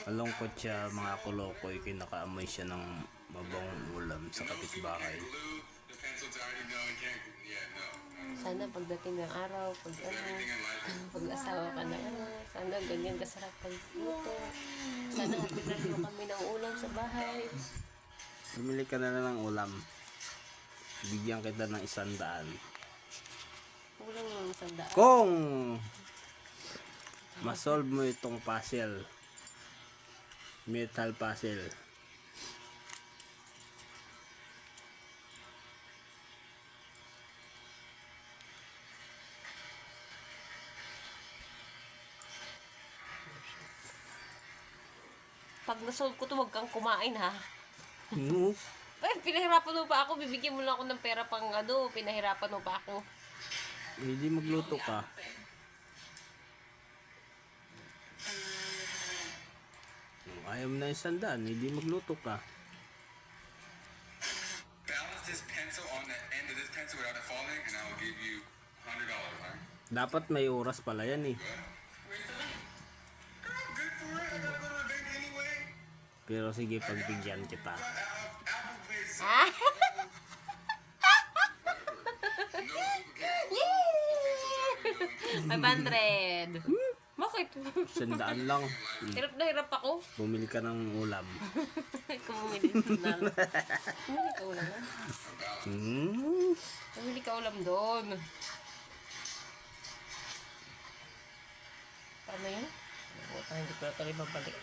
Malungkot siya mga kolokoy, kinakaamoy siya ng mabangong ulam sa kapitbahay. Sana pagdating ng araw, pag-asawa ka na, sana ganyan kasarap pagluto. Sana hatilan mo kami ng ulam sa bahay. Bumili ka na lang ng ulam. Bigyan kita ng 100. Ulam ng 100. Kung masolve mo itong puzzle, metal puzzle, Pag nasolve ko to, huwag kang kumain ha. no? Ay, pinahirapan mo pa ako. Bibigyan mo lang ako ng pera pang pinahirapan mo pa ako. Hindi magluto ka. Ayaw mo na 100, hindi magluto ka. Balance this pencil on the end of this pencil without it falling, and I will give you $100. Right? Dapat may oras pala yan eh. Girl, good for it. I gotta go to the bank anyway. Pero sige, pagbigyan kita. Apple face. Ah! No, Yay! 500! Bakit? 100 lang. Hirap na hirap ako. Bumili ka ng ulam. Ikaw bumili na. Bumili ka ulam. Bumili ka ulam doon. Paano yun? Hindi ko na tuloy babalik.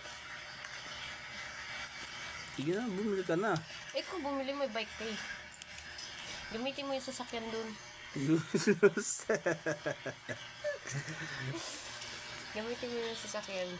Sige na, bumili ka na. Ikaw bumili mo yung bike kay. Gamitin mo yung sasakyan doon. Gamitin mo yung sasakyan.